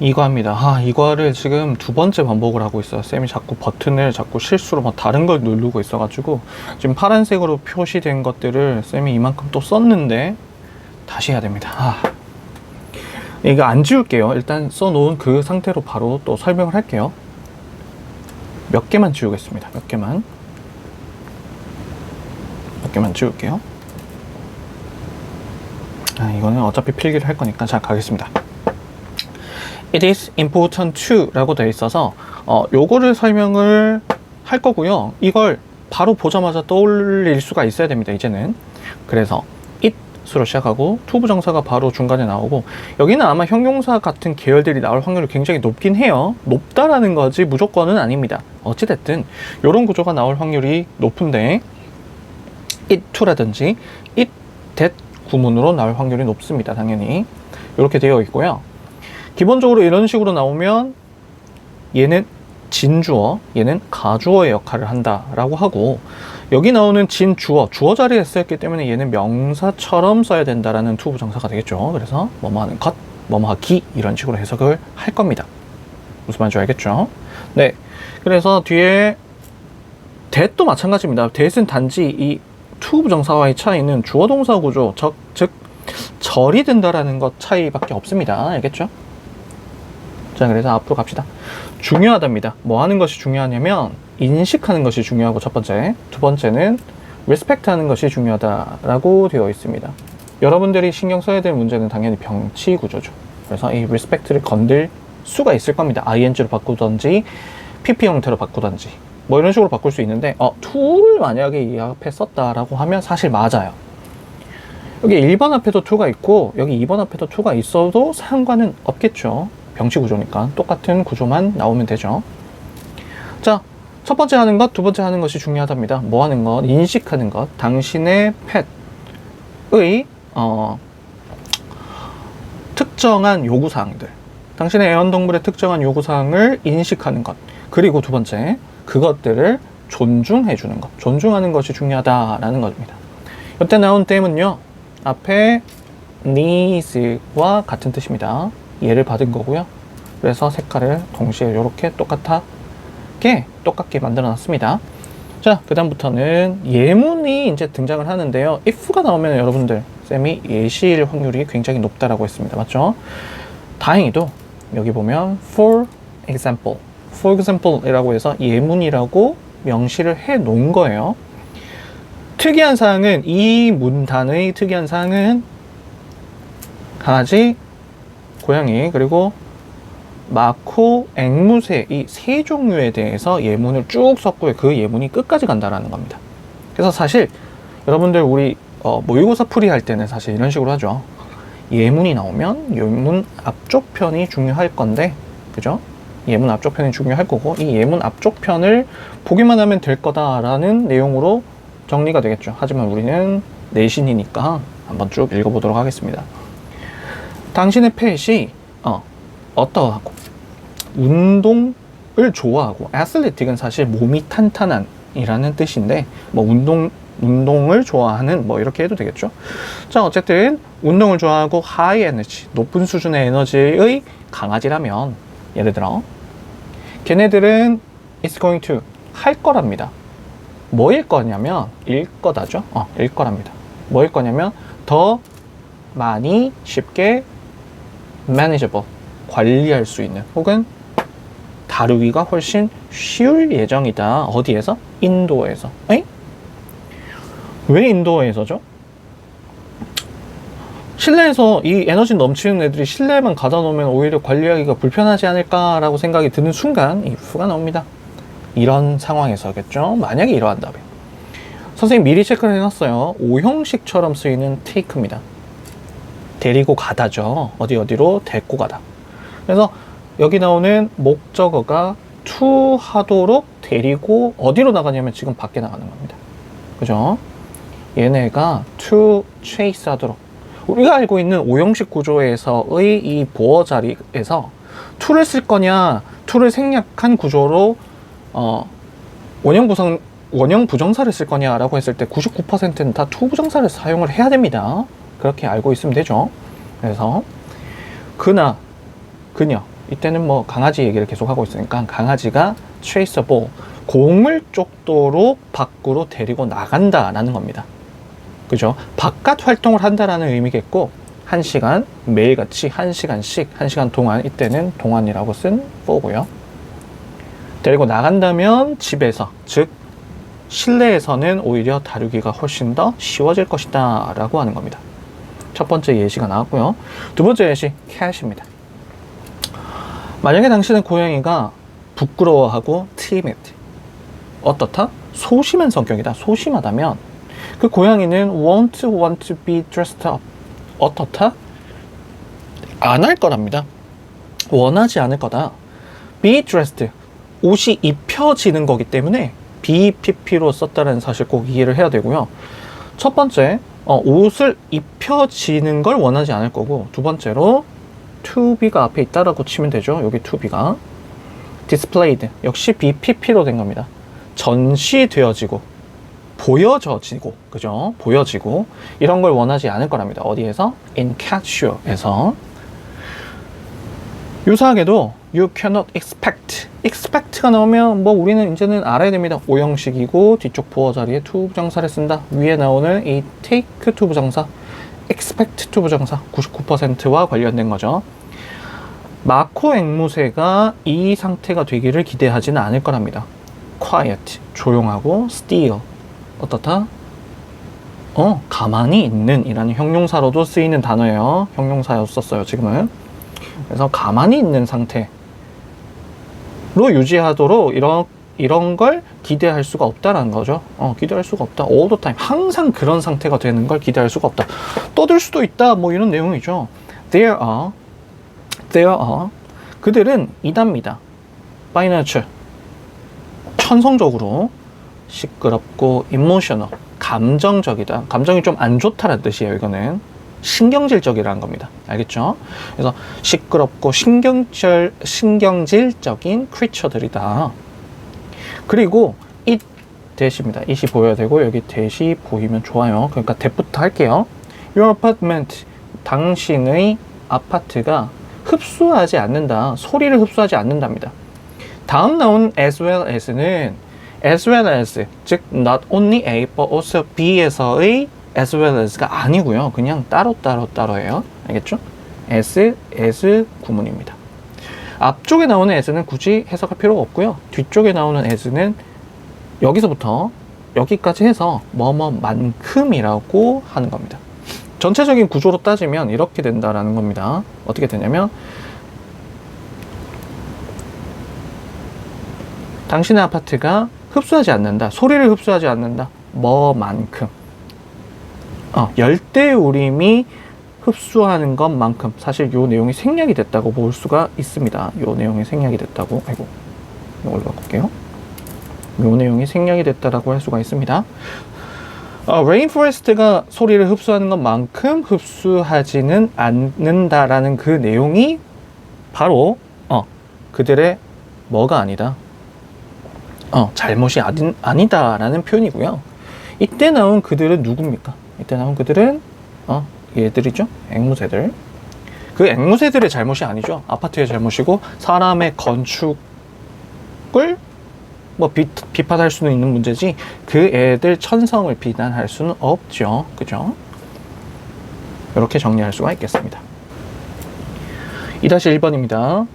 이거 합니다. 이거를 지금 두 번째 반복을 하고 있어요. 쌤이 자꾸 버튼을 자꾸 실수로 막 다른 걸 누르고 있어가지고 지금 파란색으로 표시된 것들을 쌤이 이만큼 또 썼는데 다시 해야 됩니다. 이거 안 지울게요. 일단 써놓은 그 상태로 바로 또 설명을 할게요. 몇 개만 지우겠습니다. 몇 개만 지울게요. 이거는 어차피 필기를 할 거니까. 자, 가겠습니다. It is important to 라고 되어 있어서 요거를 설명을 할 거고요. 이걸 바로 보자마자 떠올릴 수가 있어야 됩니다. 이제는. 그래서 it으로 시작하고 to 부정사가 바로 중간에 나오고, 여기는 아마 형용사 같은 계열들이 나올 확률이 굉장히 높긴 해요. 높다라는 거지 무조건은 아닙니다. 어찌됐든 요런 구조가 나올 확률이 높은데 it to라든지 it that 구문으로 나올 확률이 높습니다. 당연히 이렇게 되어 있고요. 기본적으로 이런 식으로 나오면 얘는 진주어, 얘는 가주어의 역할을 한다라고 하고, 여기 나오는 진주어, 주어 자리에 쓰였기 때문에 얘는 명사처럼 써야 된다라는 to 부정사가 되겠죠. 그래서 뭐뭐하는 것, 뭐뭐하기 이런 식으로 해석을 할 겁니다. 무슨 말인지 알겠죠? 네. 그래서 뒤에 that도 마찬가지입니다. that은 단지 이 to 부정사와의 차이는 주어 동사 구조, 즉 절이 된다라는 것 차이밖에 없습니다. 알겠죠? 자, 그래서 앞으로 갑시다. 중요하답니다. 뭐 하는 것이 중요하냐면 인식하는 것이 중요하고, 첫 번째. 두 번째는 respect 하는 것이 중요하다라고 되어 있습니다. 여러분들이 신경 써야 될 문제는 당연히 병치 구조죠. 그래서 이 respect를 건들 수가 있을 겁니다. ing로 바꾸던지 pp 형태로 바꾸던지 뭐 이런 식으로 바꿀 수 있는데 to를 만약에 이 앞에 썼다라고 하면 사실 맞아요. 여기 1번 앞에도 to가 있고 여기 2번 앞에도 to가 있어도 상관은 없겠죠. 병치 구조니까 똑같은 구조만 나오면 되죠. 자, 첫 번째 하는 것, 두 번째 하는 것이 중요하답니다. 뭐 하는 것? 인식하는 것. 당신의 펫의 특정한 요구사항들, 당신의 애완동물의 특정한 요구사항을 인식하는 것. 그리고 두 번째, 그것들을 존중해 주는 것. 존중하는 것이 중요하다라는 겁니다. 이때 나온 댐은요, 앞에 needs와 같은 뜻입니다. 얘를 받은 거고요. 그래서 색깔을 동시에 이렇게 똑같게 만들어 놨습니다. 자, 그 다음부터는 예문이 이제 등장을 하는데요. if가 나오면 여러분들 쌤이 예시일 확률이 굉장히 높다라고 했습니다. 맞죠? 다행히도 여기 보면 for example 이라고 해서 예문이라고 명시를 해 놓은 거예요. 특이한 사항은, 이 문단의 특이한 사항은 강아지, 고양이, 그리고 마코, 앵무새 이 세 종류에 대해서 예문을 쭉 썼고요. 그 예문이 끝까지 간다라는 겁니다. 그래서 사실 여러분들 우리 모의고사 풀이할 때는 사실 이런 식으로 하죠. 예문이 나오면 예문 앞쪽 편이 중요할 건데, 그죠? 예문 앞쪽 편이 중요할 거고, 이 예문 앞쪽 편을 보기만 하면 될 거다라는 내용으로 정리가 되겠죠. 하지만 우리는 내신이니까 한번 쭉 읽어보도록 하겠습니다. 당신의 펫이 어떠하고 운동을 좋아하고, 애슬레틱은 사실 몸이 탄탄한 이라는 뜻인데, 뭐 운동을 좋아하는 뭐 이렇게 해도 되겠죠. 자, 어쨌든 운동을 좋아하고 하이 에너지, 높은 수준의 에너지의 강아지라면, 예를 들어 걔네들은 is going to 할 거랍니다. 뭐일 거냐면 일 거다죠. 일 거랍니다. 뭐일 거냐면 더 많이 쉽게 manageable, 관리할 수 있는, 혹은 다루기가 훨씬 쉬울 예정이다. 어디에서? 인도어에서. 에이? 왜 인도어에서죠? 실내에서 이 에너지 넘치는 애들이 실내에만 가다 놓으면 오히려 관리하기가 불편하지 않을까라고 생각이 드는 순간 이 if가 나옵니다. 이런 상황에서겠죠. 만약에 이러한다면 선생님 미리 체크를 해놨어요. 오형식처럼 쓰이는 take입니다. 데리고 가다죠. 어디로 데리고 가다. 그래서 여기 나오는 목적어가 to 하도록 데리고 어디로 나가냐면 지금 밖에 나가는 겁니다. 그죠? 얘네가 to chase 하도록, 우리가 알고 있는 오형식 구조에서의 이 보어 자리에서 to를 쓸 거냐, to를 생략한 구조로 원형 부정사를 쓸 거냐라고 했을 때 99%는 다 to 부정사를 사용을 해야 됩니다. 그렇게 알고 있으면 되죠. 그래서 그나, 그녀 이때는 뭐 강아지 얘기를 계속 하고 있으니까 강아지가 chase a ball, 공을 쫓도록 밖으로 데리고 나간다라는 겁니다. 그죠? 바깥 활동을 한다라는 의미겠고, 1시간, 매일같이 1시간씩, 1시간 동안, 이때는 동안이라고 쓴 for고요. 데리고 나간다면 집에서, 즉 실내에서는 오히려 다루기가 훨씬 더 쉬워질 것이다 라고 하는 겁니다. 첫 번째 예시가 나왔고요. 두 번째 예시, cat입니다. 만약에 당신의 고양이가 부끄러워하고 timid, 어떻다? 소심한 성격이다. 소심하다면 그 고양이는 want to be dressed up, 어떻다? 안 할 거랍니다. 원하지 않을 거다. be dressed, 옷이 입혀지는 거기 때문에 BPP로 썼다는 사실 꼭 이해를 해야 되고요. 첫 번째, 옷을 입혀지는 걸 원하지 않을 거고, 두 번째로 to be가 앞에 있다라고 치면 되죠. 여기 to be가 displayed, 역시 BPP로 된 겁니다. 전시되어지고 보여져지고, 그죠? 보여지고 이런 걸 원하지 않을 거랍니다. 어디에서? in cat show에서. 유사하게도 you cannot expect가 나오면 뭐 우리는 이제는 알아야 됩니다. 오형식이고 뒤쪽 보어 자리에 to 부정사를 쓴다. 위에 나오는 이 take to 부정사, expect to 부정사 99%와 관련된 거죠. 마코 앵무새가 이 상태가 되기를 기대하지는 않을 거랍니다. quiet, 조용하고, still, 어떻다? 가만히 있는 이라는 형용사로도 쓰이는 단어예요. 형용사였었어요, 지금은. 그래서 가만히 있는 상태로 유지하도록 이런 걸 기대할 수가 없다라는 거죠. 기대할 수가 없다. all the time. 항상 그런 상태가 되는 걸 기대할 수가 없다. 떠들 수도 있다. 뭐 이런 내용이죠. There are. 그들은 이답니다. by nature. 천성적으로 시끄럽고 emotional. 감정적이다. 감정이 좀 안 좋다라는 뜻이에요. 이거는 신경질적이라는 겁니다. 알겠죠? 그래서 시끄럽고 신경질적인 creature들이다. 그리고 it 대시입니다. it이 보여야 되고 여기 대시 보이면 좋아요. 그러니까 대부터 할게요. Your apartment, 당신의 아파트가 흡수하지 않는다. 소리를 흡수하지 않는답니다. 다음 나온 as well as는 as well as, 즉 not only A but also B에서의 as well as가 아니고요. 그냥 따로예요. 알겠죠? as 구문입니다. 앞쪽에 나오는 as는 굳이 해석할 필요가 없고요. 뒤쪽에 나오는 as는 여기서부터 여기까지 해서 뭐뭐만큼이라고 하는 겁니다. 전체적인 구조로 따지면 이렇게 된다라는 겁니다. 어떻게 되냐면 당신의 아파트가 흡수하지 않는다. 소리를 흡수하지 않는다. 뭐만큼. 열대우림이 흡수하는 것만큼. 사실 요 내용이 생략이 됐다고 볼 수가 있습니다. 요 내용이 생략이 됐다고. 아이고, 이걸 바꿀게요. 요 내용이 생략이 됐다라고 할 수가 있습니다. 레인포레스트가 소리를 흡수하는 것만큼 흡수하지는 않는다라는 그 내용이 바로 그들의 뭐가 아니다. 잘못이 아니다라는 표현이고요. 이때 나온 그들은 누굽니까? 이때 나온 그들은 얘들이죠. 앵무새들. 그 앵무새들의 잘못이 아니죠. 아파트의 잘못이고 사람의 건축을 뭐 비판할 수는 있는 문제지 그 애들 천성을 비난할 수는 없죠. 그죠? 이렇게 정리할 수가 있겠습니다. 2-1번입니다.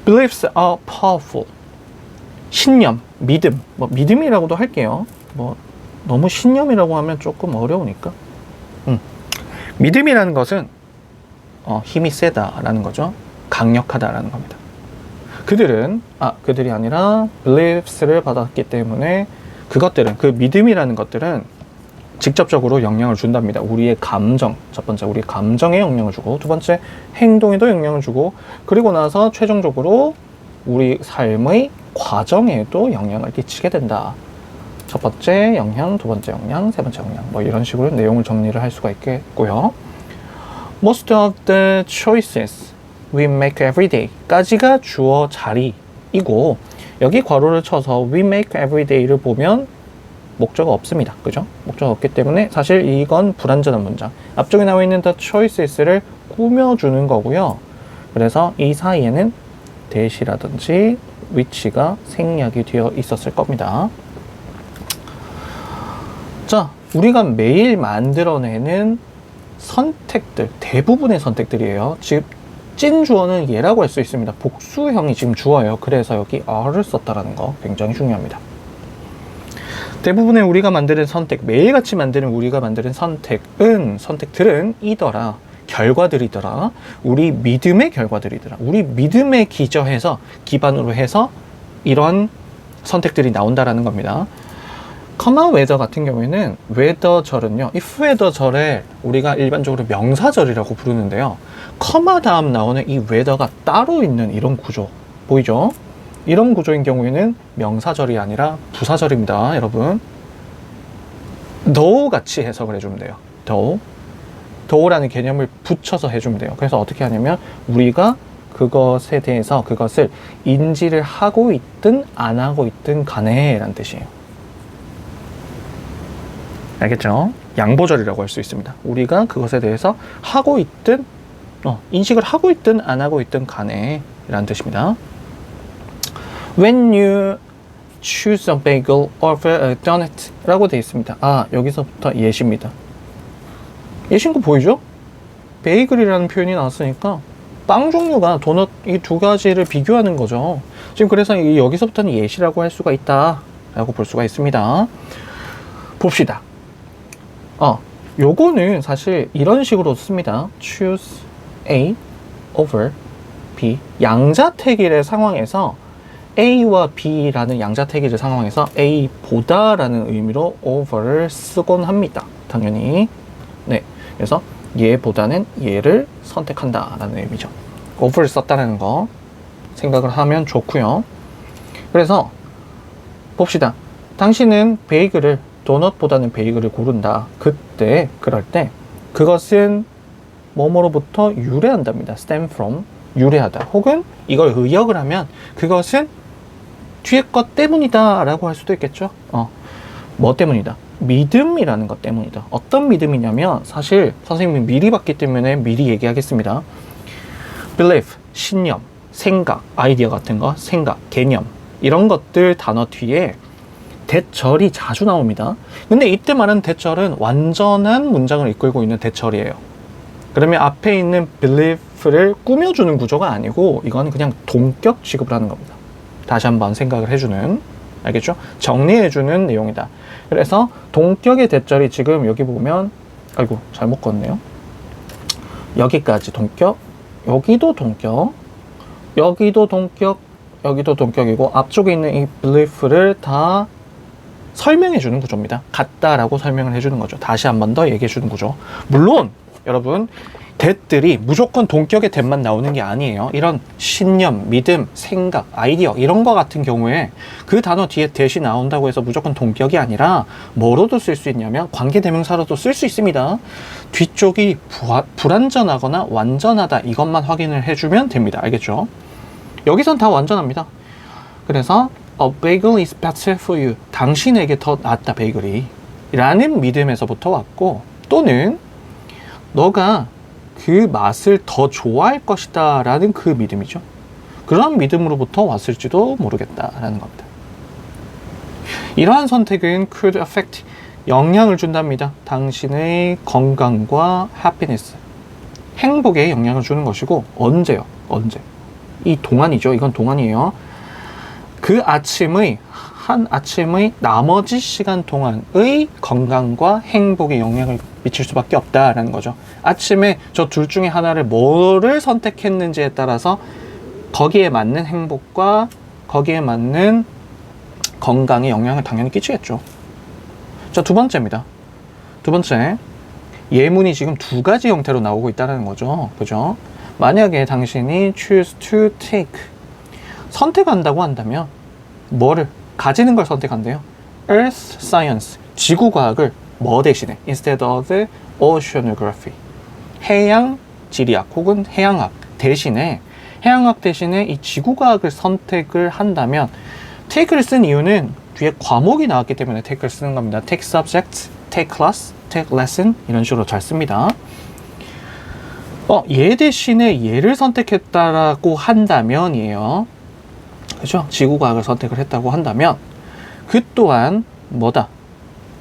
Beliefs are powerful. 신념, 믿음, 뭐 믿음이라고도 할게요. 뭐 너무 신념이라고 하면 조금 어려우니까. 믿음이라는 것은 힘이 세다라는 거죠. 강력하다라는 겁니다. 그들이 아니라 beliefs를 받았기 때문에 그것들은, 그 믿음이라는 것들은 직접적으로 영향을 준답니다. 우리의 감정, 첫 번째 우리 감정에 영향을 주고, 두 번째 행동에도 영향을 주고, 그리고 나서 최종적으로 우리 삶의 과정에도 영향을 끼치게 된다. 첫 번째 영향, 두 번째 영향, 세 번째 영향, 뭐 이런 식으로 내용을 정리를 할 수가 있겠고요. Most of the choices we make every day 까지가 주어 자리이고, 여기 괄호를 쳐서 we make every day를 보면 목적어 없습니다. 그죠? 목적어 없기 때문에 사실 이건 불완전한 문장. 앞쪽에 나와 있는 the choices를 꾸며주는 거고요. 그래서 이 사이에는 that이라든지 which가 생략이 되어 있었을 겁니다. 자, 우리가 매일 만들어내는 선택들, 대부분의 선택들이에요. 지금 찐 주어는 얘라고 할 수 있습니다. 복수형이 지금 주어예요. 그래서 여기 are를 썼다라는 거 굉장히 중요합니다. 대부분의 우리가 만드는 선택, 매일같이 만드는 우리가 만드는 선택들은 이더라, 결과들이더라, 우리 믿음의 결과들이더라, 우리 믿음에 기반으로 해서 이런 선택들이 나온다라는 겁니다. 커마 웨더 같은 경우에는 웨더절은요, if 웨더절에 우리가 일반적으로 명사절이라고 부르는데요, 커마 다음 나오는 이 웨더가 따로 있는 이런 구조 보이죠? 이런 구조인 경우에는 명사절이 아니라 부사절입니다, 여러분. though 같이 해석을 해주면 돼요. though라는 개념을 붙여서 해주면 돼요. 그래서 어떻게 하냐면 우리가 그것에 대해서 그것을 인지를 하고 있든 안 하고 있든 간에 라는 뜻이에요. 알겠죠? 양보절이라고 할 수 있습니다. 우리가 그것에 대해서 하고 있든 인식을 하고 있든 안 하고 있든 간에 라는 뜻입니다. When you choose a bagel over a donut 라고 되어 있습니다. 여기서부터 예시입니다. 예시인 거 보이죠? 베이글이라는 표현이 나왔으니까 빵 종류가 도넛 이 두 가지를 비교하는 거죠. 지금 그래서 여기서부터는 예시라고 할 수가 있다 라고 볼 수가 있습니다. 봅시다. 요거는 사실 이런 식으로 씁니다. choose A over B. 양자택일의 상황에서 A와 B라는 양자택일의 상황에서 A보다 라는 의미로 over를 쓰곤 합니다. 당연히. 네. 그래서 얘보다는 얘를 선택한다 라는 의미죠. over를 썼다는 거 생각을 하면 좋고요. 그래서 봅시다. 당신은 베이글을 도넛보다는 베이글을 고른다. 그럴 때 그것은 뭐뭐로부터 유래한답니다. stem from, 유래하다. 혹은 이걸 의역을 하면 그것은 뒤에 것 때문이다 라고 할 수도 있겠죠. 뭐 때문이다? 믿음이라는 것 때문이다. 어떤 믿음이냐면 사실 선생님이 미리 봤기 때문에 미리 얘기하겠습니다. belief, 신념, 생각, 아이디어 같은 거, 생각, 개념 이런 것들 단어 뒤에 대절이 자주 나옵니다. 근데 이때 말하는 대절은 완전한 문장을 이끌고 있는 대절이에요. 그러면 앞에 있는 belief를 꾸며주는 구조가 아니고 이건 그냥 동격 취급을 하는 겁니다. 다시 한번 생각을 해주는, 알겠죠? 정리해주는 내용이다. 그래서 동격의 대절이 지금 여기 보면 아이고 잘못 껐네요. 여기까지 동격, 여기도 동격, 여기도 동격, 여기도 동격이고 앞쪽에 있는 이 belief를 다 설명해 주는 구조입니다. 같다라고 설명을 해주는 거죠. 다시 한 번 더 얘기해 주는 구조. 물론 여러분 that들이 무조건 동격의 that만 나오는 게 아니에요. 이런 신념, 믿음, 생각, 아이디어 이런 거 같은 경우에 그 단어 뒤에 that이 나온다고 해서 무조건 동격이 아니라 뭐로도 쓸 수 있냐면 관계대명사로도 쓸 수 있습니다. 뒤쪽이 불완전하거나 완전하다 이것만 확인을 해주면 됩니다. 알겠죠? 여기선 다 완전합니다. 그래서 A bagel is better for you. 당신에게 더 낫다 베이글이 라는 믿음에서부터 왔고, 또는 너가 그 맛을 더 좋아할 것이다 라는 그 믿음이죠. 그런 믿음으로부터 왔을지도 모르겠다 라는 겁니다. 이러한 선택은 could affect, 영향을 준답니다. 당신의 건강과 happiness, 행복에 영향을 주는 것이고, 언제요? 언제? 이 동안이죠. 이건 동안이에요. 그 한 아침의 나머지 시간 동안의 건강과 행복에 영향을 미칠 수밖에 없다라는 거죠. 아침에 저 둘 중에 하나를 뭐를 선택했는지에 따라서 거기에 맞는 행복과 거기에 맞는 건강에 영향을 당연히 끼치겠죠. 자, 두 번째입니다. 두 번째, 예문이 지금 두 가지 형태로 나오고 있다는 거죠. 그죠? 만약에 당신이 choose to take, 선택한다고 한다면 뭐를? 가지는 걸 선택한대요. Earth Science, 지구과학을 뭐 대신에? Instead of Oceanography, 해양 지리학 혹은 해양학 대신에, 해양학 대신에 이 지구과학을 선택을 한다면, take를 쓴 이유는 뒤에 과목이 나왔기 때문에 take를 쓰는 겁니다. Take subject, take class, take lesson 이런 식으로 잘 씁니다. 얘 대신에 얘를 선택했다라고 한다면이에요. 그죠? 지구과학을 선택을 했다고 한다면 그 또한 뭐다?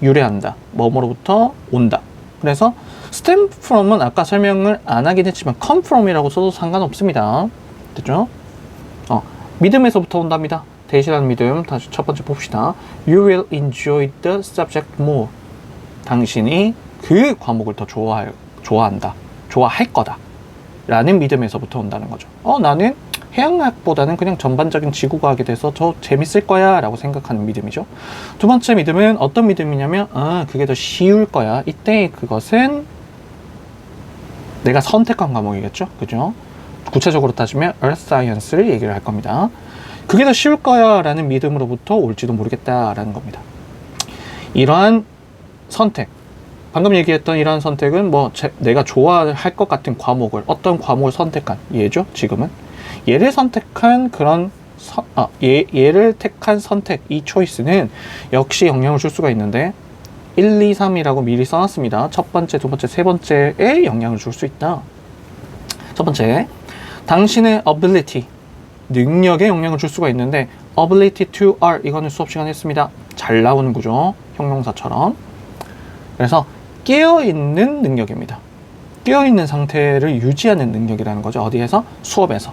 유래한다. 뭐뭐로부터 온다. 그래서 stem from은 아까 설명을 안 하긴 했지만 come from이라고 써도 상관없습니다. 됐죠? 믿음에서부터 온답니다. 대시라는 믿음. 다시 첫 번째 봅시다. You will enjoy the subject more. 당신이 그 과목을 더 좋아한다. 좋아할 거다. 라는 믿음에서부터 온다는 거죠. 나는 해양학보다는 그냥 전반적인 지구과학에 대해서 더 재밌을 거야 라고 생각하는 믿음이죠. 두 번째 믿음은 어떤 믿음이냐면 그게 더 쉬울 거야. 이때 그것은 내가 선택한 과목이겠죠. 그죠? 구체적으로 따지면 Earth Science를 얘기를 할 겁니다. 그게 더 쉬울 거야 라는 믿음으로부터 올지도 모르겠다 라는 겁니다. 이러한 선택, 방금 얘기했던 이러한 선택은 내가 좋아할 것 같은 과목을, 어떤 과목을 선택한 얘죠. 지금은 얘를 선택한 그런 얘를 택한 선택, 이 초이스는 역시 영향을 줄 수가 있는데 1, 2, 3이라고 미리 써놨습니다. 첫 번째, 두 번째, 세 번째에 영향을 줄 수 있다. 첫 번째, 당신의 ability, 능력에 영향을 줄 수가 있는데 ability to are, 이거는 수업 시간에 했습니다. 잘 나오는 구조, 형용사처럼. 그래서 깨어있는 능력입니다. 깨어있는 상태를 유지하는 능력이라는 거죠. 어디에서? 수업에서.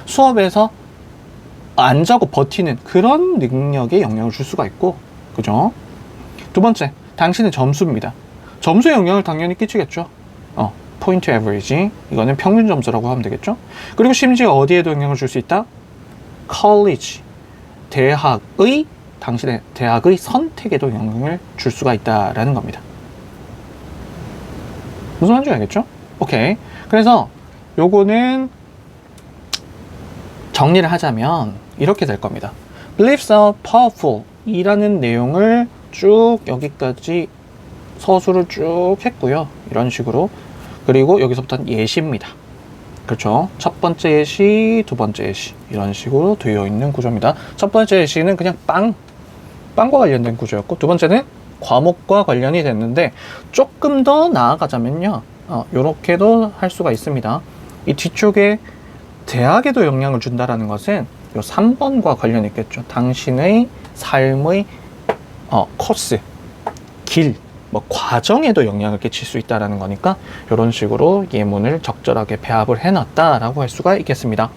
수업에서 안 자고 버티는 그런 능력에 영향을 줄 수가 있고, 그죠? 두 번째, 당신의 점수입니다. 점수에 영향을 당연히 끼치겠죠. 포인트 에버리지, 이거는 평균 점수라고 하면 되겠죠. 그리고 심지어 어디에도 영향을 줄 수 있다? college, 당신의 대학의 선택에도 영향을 줄 수가 있다라는 겁니다. 무슨 말인지 알겠죠? 오케이. 그래서 요거는 정리를 하자면 이렇게 될 겁니다. Beliefs are powerful 이라는 내용을 쭉 여기까지 서술을 쭉 했고요. 이런 식으로. 그리고 여기서부터는 예시입니다. 그렇죠? 첫 번째 예시, 두 번째 예시 이런 식으로 되어 있는 구조입니다. 첫 번째 예시는 그냥 빵과 관련된 구조였고, 두 번째는 과목과 관련이 됐는데 조금 더 나아가자면요, 요렇게도 할 수가 있습니다. 이 뒤쪽에 대학에도 영향을 준다라는 것은 요 3번과 관련이 있겠죠. 당신의 삶의 코스, 길, 과정에도 영향을 끼칠 수 있다는 거니까 이런 식으로 예문을 적절하게 배합을 해놨다라고 할 수가 있겠습니다.